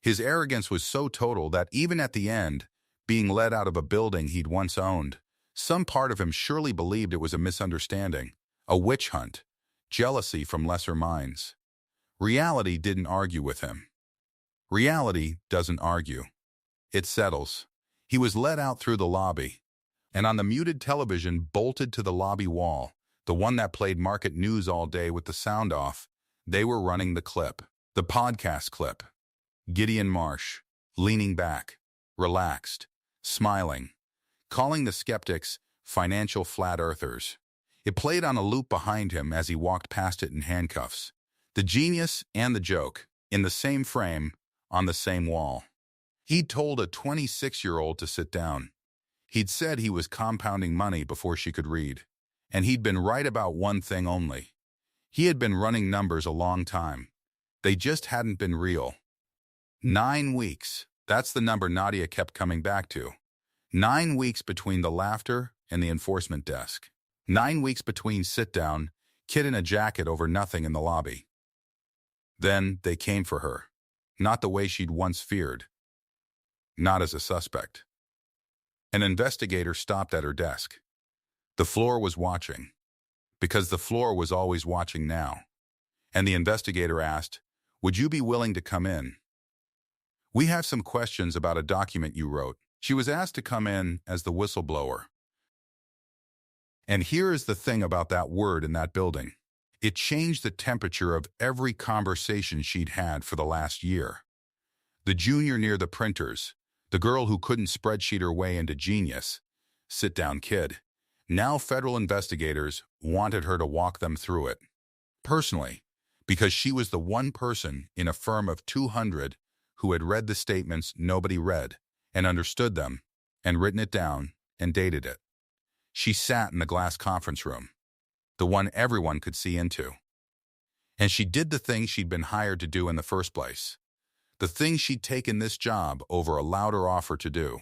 His arrogance was so total that even at the end, being led out of a building he'd once owned, some part of him surely believed it was a misunderstanding, a witch hunt, jealousy from lesser minds. Reality didn't argue with him. Reality doesn't argue. It settles. He was led out through the lobby, and on the muted television bolted to the lobby wall, the one that played market news all day with the sound off, they were running the clip, the podcast clip. Gideon Marsh, leaning back, relaxed, smiling, calling the skeptics financial flat earthers. It played on a loop behind him as he walked past it in handcuffs. The genius and the joke, in the same frame, on the same wall. He'd told a 26-year-old to sit down. He'd said he was compounding money before she could read. And he'd been right about one thing only. He had been running numbers a long time. They just hadn't been real. 9 weeks. That's the number Nadia kept coming back to. 9 weeks between the laughter and the enforcement desk. 9 weeks between sit-down, kid in a jacket over nothing in the lobby. Then they came for her. Not the way she'd once feared. Not as a suspect. An investigator stopped at her desk. The floor was watching. Because the floor was always watching now. And the investigator asked, "Would you be willing to come in? We have some questions about a document you wrote." She was asked to come in as the whistleblower. And here is the thing about that word in that building. It changed the temperature of every conversation she'd had for the last year. The junior near the printers, the girl who couldn't spreadsheet her way into genius, sit-down kid. Now federal investigators wanted her to walk them through it. Personally, because she was the one person in a firm of 200 who had read the statements nobody read, and understood them, and written it down, and dated it. She sat in the glass conference room, the one everyone could see into. And she did the thing she'd been hired to do in the first place. The thing she'd taken this job over a louder offer to do.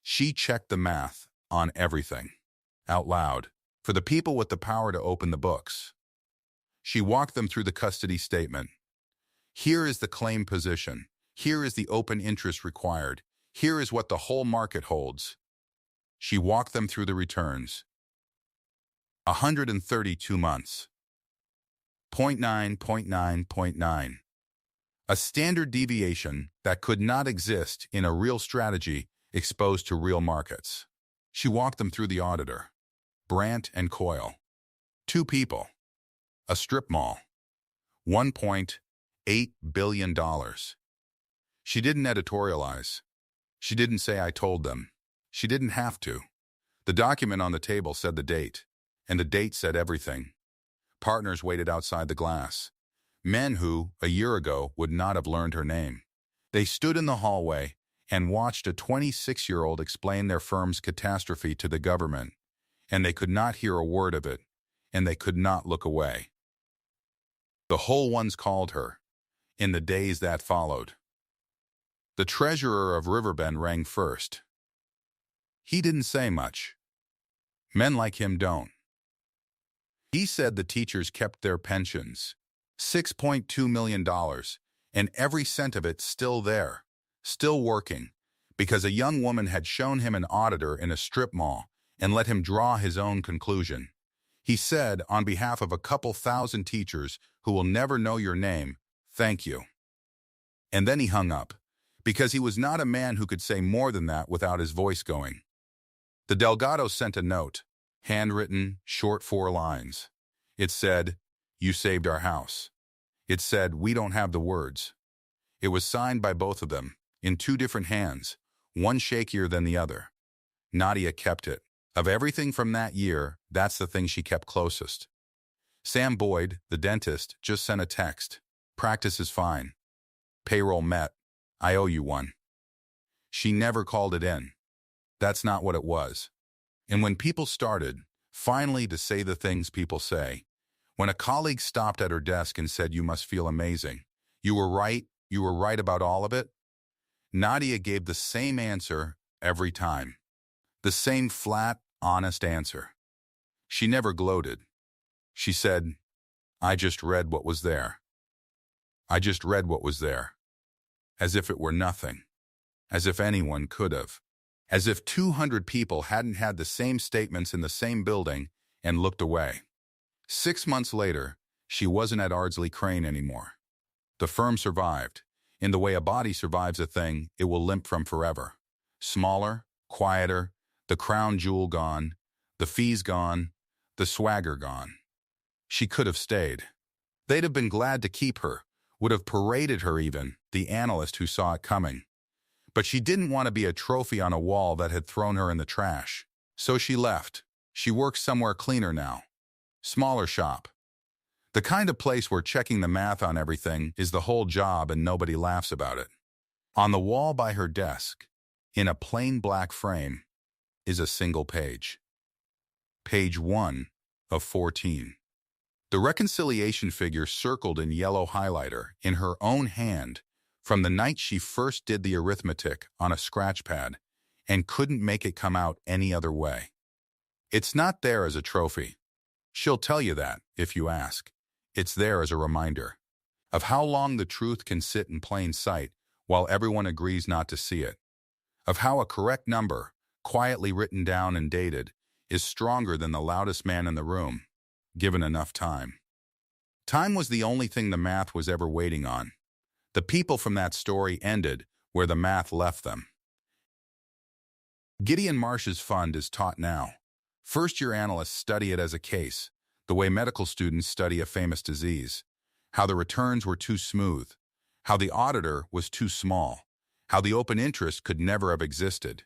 She checked the math on everything, out loud, for the people with the power to open the books. She walked them through the custody statement. Here is the claim position. Here is the open interest required. Here is what the whole market holds. She walked them through the returns. 132 months. 0.9. A standard deviation that could not exist in a real strategy exposed to real markets. She walked them through the auditor. Brandt and Coyle. 2 people. A strip mall. $1.8 billion. She didn't editorialize. She didn't say I told them. She didn't have to. The document on the table said the date, and the date said everything. Partners waited outside the glass. Men who, a year ago, would not have learned her name. They stood in the hallway and watched a 26-year-old explain their firm's catastrophe to the government, and they could not hear a word of it, and they could not look away. The whole ones called her, in the days that followed. The treasurer of Riverbend rang first. He didn't say much. Men like him don't. He said the teachers kept their pensions, $6.2 million, and every cent of it still there, still working, because a young woman had shown him an auditor in a strip mall and let him draw his own conclusion. He said, on behalf of a couple thousand teachers who will never know your name, thank you. And then he hung up, because he was not a man who could say more than that without his voice going. The Delgado sent a note, handwritten, short 4 lines. It said, "You saved our house." It said, "We don't have the words." It was signed by both of them, in 2 different hands, one shakier than the other. Nadia kept it. Of everything from that year, that's the thing she kept closest. Sam Boyd, the dentist, just sent a text. Practice is fine. Payroll met. I owe you one. She never called it in. That's not what it was. And when people started, finally, to say the things people say, when a colleague stopped at her desk and said, "You must feel amazing. You were right about all of it," Nadia gave the same answer every time. The same flat, honest answer. She never gloated. She said, "I just read what was there. I just read what was there." As if it were nothing. As if anyone could have. As if 200 people hadn't had the same statements in the same building and looked away. 6 months later, she wasn't at Ardsley Crane anymore. The firm survived. In the way a body survives a thing it will limp from forever. Smaller, quieter, the crown jewel gone, the fees gone, the swagger gone. She could have stayed. They'd have been glad to keep her, would have paraded her even, the analyst who saw it coming. But she didn't want to be a trophy on a wall that had thrown her in the trash. So she left. She works somewhere cleaner now. Smaller shop. The kind of place where checking the math on everything is the whole job and nobody laughs about it. On the wall by her desk, in a plain black frame, is a single page. Page 1 of 14. The reconciliation figure circled in yellow highlighter in her own hand from the night she first did the arithmetic on a scratch pad and couldn't make it come out any other way. It's not there as a trophy. She'll tell you that, if you ask. It's there as a reminder of how long the truth can sit in plain sight while everyone agrees not to see it, of how a correct number, quietly written down and dated, is stronger than the loudest man in the room, given enough time. Time was the only thing the math was ever waiting on. The people from that story ended where the math left them. Gideon Marsh's fund is taught now. First-year analysts study it as a case, the way medical students study a famous disease, how the returns were too smooth, how the auditor was too small, how the open interest could never have existed.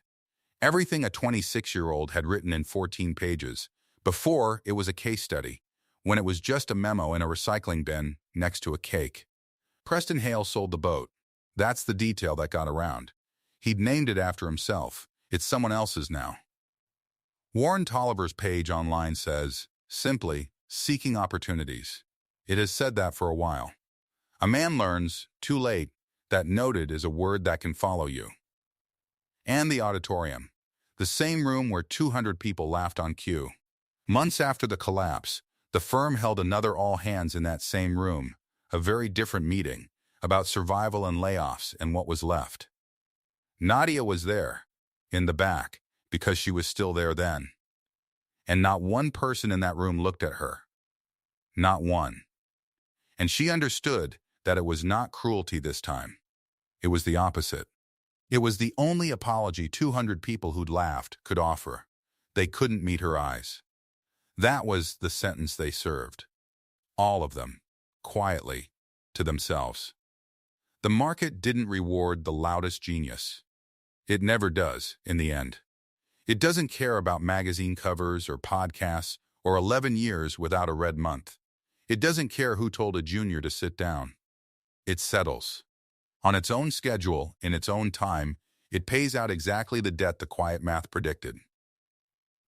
Everything a 26-year-old had written in 14 pages. Before, it was a case study, when it was just a memo in a recycling bin next to a cake. Preston Hale sold the boat. That's the detail that got around. He'd named it after himself. It's someone else's now. Warren Tolliver's page online says, simply, seeking opportunities. It has said that for a while. A man learns, too late, that noted is a word that can follow you. And the auditorium, the same room where 200 people laughed on cue. Months after the collapse, the firm held another all-hands in that same room, a very different meeting, about survival and layoffs and what was left. Nadia was there, in the back, because she was still there then. And not one person in that room looked at her. Not one. And she understood that it was not cruelty this time. It was the opposite. It was the only apology 200 people who'd laughed could offer. They couldn't meet her eyes. That was the sentence they served. All of them, quietly, to themselves. The market didn't reward the loudest genius. It never does, in the end. It doesn't care about magazine covers or podcasts or 11 years without a red month. It doesn't care who told a junior to sit down. It settles. On its own schedule, in its own time, it pays out exactly the debt the quiet math predicted.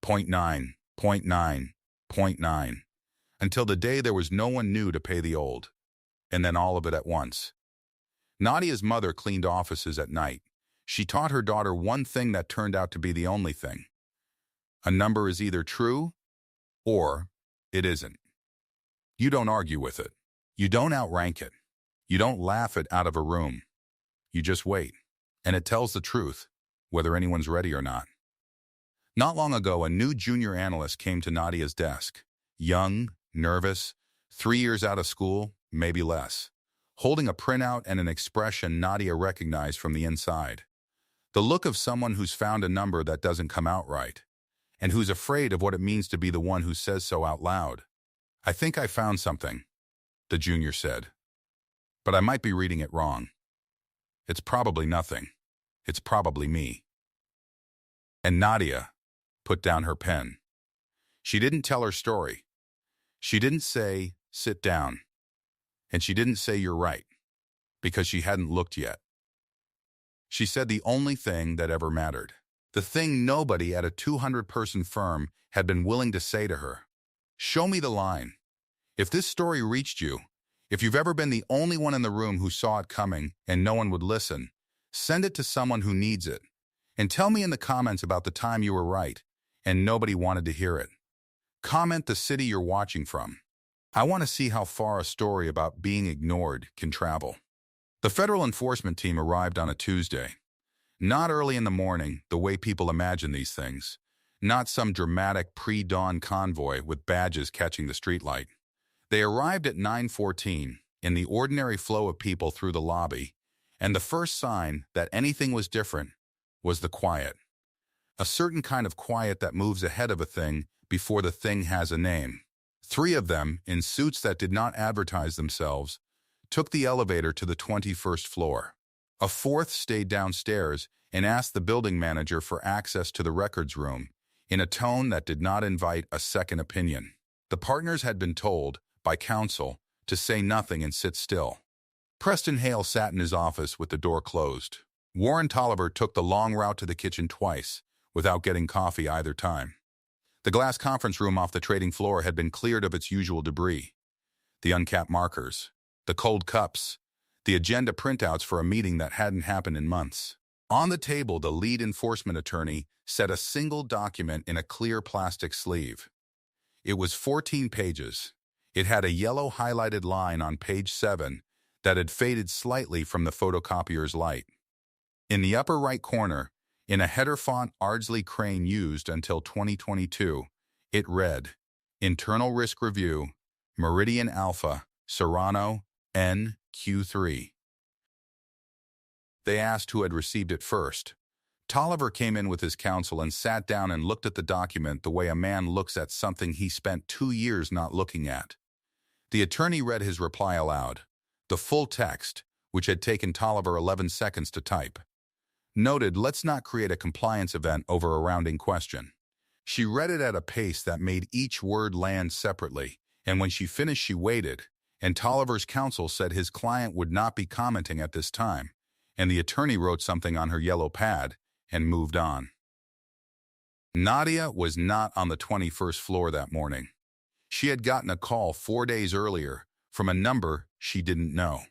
0.9, 0.9, 0.9, until the day there was no one new to pay the old, and then all of it at once. Nadia's mother cleaned offices at night. She taught her daughter one thing that turned out to be the only thing. A number is either true or it isn't. You don't argue with it. You don't outrank it. You don't laugh it out of a room. You just wait, and it tells the truth, whether anyone's ready or not. Not long ago, a new junior analyst came to Nadia's desk. Young, nervous, 3 years out of school, maybe less. Holding a printout and an expression Nadia recognized from the inside. The look of someone who's found a number that doesn't come out right, and who's afraid of what it means to be the one who says so out loud. "I think I found something," the junior said. "But I might be reading it wrong. It's probably nothing. It's probably me." And Nadia put down her pen. She didn't tell her story. She didn't say, "Sit down." And she didn't say, "You're right," because she hadn't looked yet. She said the only thing that ever mattered. The thing nobody at a 200-person firm had been willing to say to her. "Show me the line. If this story reached you, if you've ever been the only one in the room who saw it coming and no one would listen, send it to someone who needs it. And tell me in the comments about the time you were right and nobody wanted to hear it. Comment the city you're watching from. I want to see how far a story about being ignored can travel." The federal enforcement team arrived on a Tuesday. Not early in the morning, the way people imagine these things. Not some dramatic pre-dawn convoy with badges catching the streetlight. They arrived at 9:14 in the ordinary flow of people through the lobby, and the first sign that anything was different was the quiet. A certain kind of quiet that moves ahead of a thing before the thing has a name. 3 of them, in suits that did not advertise themselves, took the elevator to the 21st floor. A 4th stayed downstairs and asked the building manager for access to the records room, in a tone that did not invite a second opinion. The partners had been told, by counsel, to say nothing and sit still. Preston Hale sat in his office with the door closed. Warren Tolliver took the long route to the kitchen twice, without getting coffee either time. The glass conference room off the trading floor had been cleared of its usual debris. The uncapped markers, the cold cups, the agenda printouts for a meeting that hadn't happened in months. On the table, the lead enforcement attorney set a single document in a clear plastic sleeve. It was 14 pages. It had a yellow highlighted line on page 7 that had faded slightly from the photocopier's light. In the upper right corner, in a header font Ardsley Crane used until 2022, it read, "Internal Risk Review, Meridian Alpha, Serrano, NQ3. They asked who had received it first. Tolliver came in with his counsel and sat down and looked at the document the way a man looks at something he spent 2 years not looking at. The attorney read his reply aloud, the full text, which had taken Tolliver 11 seconds to type. Noted, "Let's not create a compliance event over a rounding question." She read it at a pace that made each word land separately, and when she finished she waited, and Tolliver's counsel said his client would not be commenting at this time, and the attorney wrote something on her yellow pad and moved on. Nadia was not on the 21st floor that morning. She had gotten a call 4 days earlier from a number she didn't know.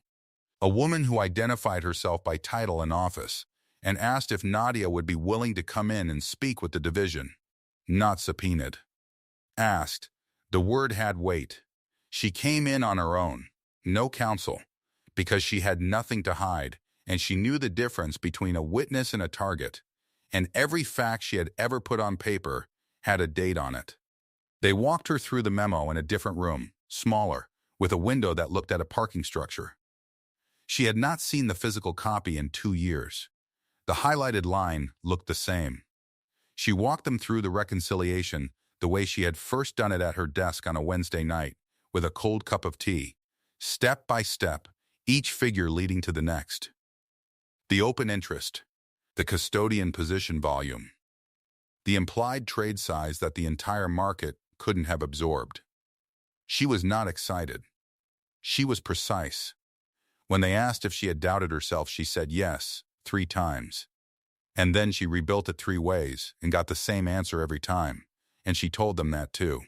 A woman who identified herself by title and office and asked if Nadia would be willing to come in and speak with the division. Not subpoenaed. Asked. The word had weight. She came in on her own, no counsel, because she had nothing to hide, and she knew the difference between a witness and a target, and every fact she had ever put on paper had a date on it. They walked her through the memo in a different room, smaller, with a window that looked at a parking structure. She had not seen the physical copy in 2 years. The highlighted line looked the same. She walked them through the reconciliation the way she had first done it at her desk on a Wednesday night, with a cold cup of tea, step by step, each figure leading to the next. The open interest, the custodian position volume, the implied trade size that the entire market couldn't have absorbed. She was not excited. She was precise. When they asked if she had doubted herself, she said yes 3 times. And then she rebuilt it 3 ways and got the same answer every time, and she told them that too.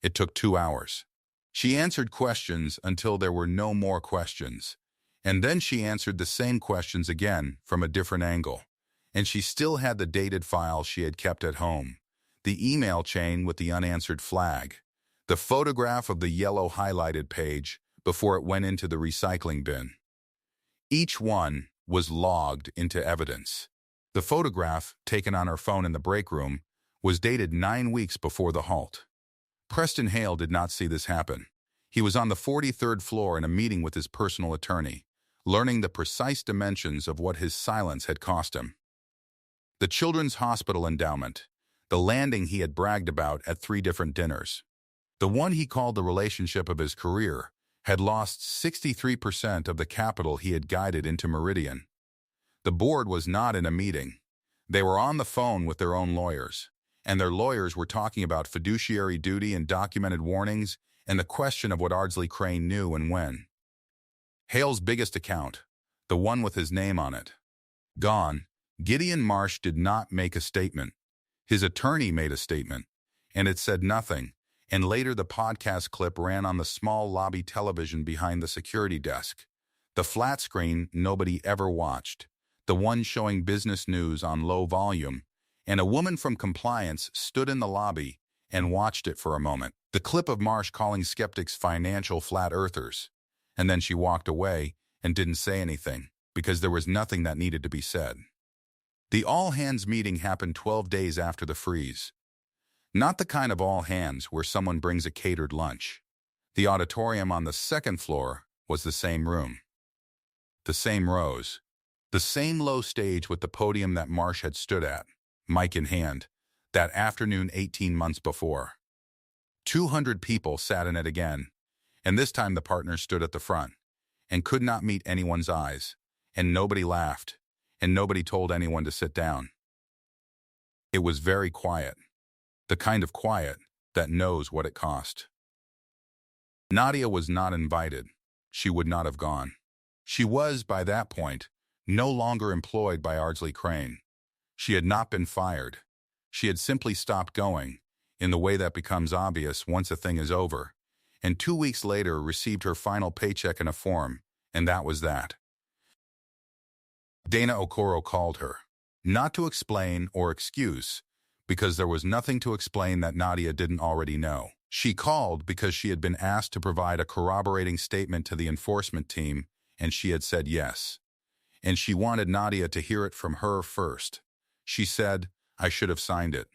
It took 2 hours. She answered questions until there were no more questions, and then she answered the same questions again from a different angle, and she still had the dated file she had kept at home, the email chain with the unanswered flag, the photograph of the yellow highlighted page before it went into the recycling bin. Each one was logged into evidence. The photograph, taken on her phone in the break room, was dated 9 weeks before the halt. Preston Hale did not see this happen. He was on the 43rd floor in a meeting with his personal attorney, learning the precise dimensions of what his silence had cost him. The Children's Hospital endowment, the landing he had bragged about at 3 different dinners, the one he called the relationship of his career, had lost 63% of the capital he had guided into Meridian. The board was not in a meeting. They were on the phone with their own lawyers, and their lawyers were talking about fiduciary duty and documented warnings and the question of what Ardsley Crane knew and when. Hale's biggest account, the one with his name on it, gone. Gideon Marsh did not make a statement. His attorney made a statement, and it said nothing, and later the podcast clip ran on the small lobby television behind the security desk, the flat screen nobody ever watched, the one showing business news on low volume, and a woman from compliance stood in the lobby and watched it for a moment. The clip of Marsh calling skeptics financial flat earthers, and then she walked away and didn't say anything because there was nothing that needed to be said. The all-hands meeting happened 12 days after the freeze. Not the kind of all-hands where someone brings a catered lunch. The auditorium on the 2nd floor was the same room. The same rows. The same low stage with the podium that Marsh had stood at, mic in hand, that afternoon 18 months before. 200 people sat in it again, and this time the partners stood at the front, and could not meet anyone's eyes, and nobody laughed, and nobody told anyone to sit down. It was very quiet, the kind of quiet that knows what it cost. Nadia was not invited. She would not have gone. She was, by that point, no longer employed by Ardsley Crane. She had not been fired. She had simply stopped going, in the way that becomes obvious once a thing is over, and 2 weeks later received her final paycheck in a form, and that was that. Dana Okoro called her, not to explain or excuse, because there was nothing to explain that Nadia didn't already know. She called because she had been asked to provide a corroborating statement to the enforcement team, and she had said yes. And she wanted Nadia to hear it from her first. She said, "I should have signed it."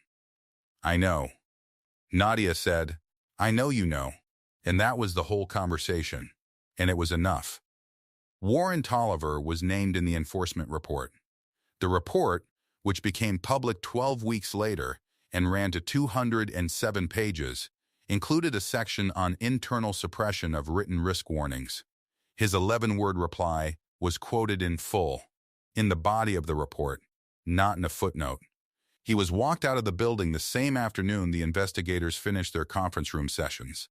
"I know." Nadia said, "I know you know." And that was the whole conversation. And it was enough. Warren Tolliver was named in the enforcement report. The report, which became public 12 weeks later and ran to 207 pages, included a section on internal suppression of written risk warnings. His 11-word reply was quoted in full, in the body of the report, not in a footnote. He was walked out of the building the same afternoon the investigators finished their conference room sessions.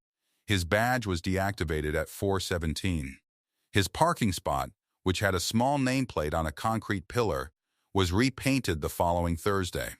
His badge was deactivated at 4:17. His parking spot, which had a small nameplate on a concrete pillar, was repainted the following Thursday.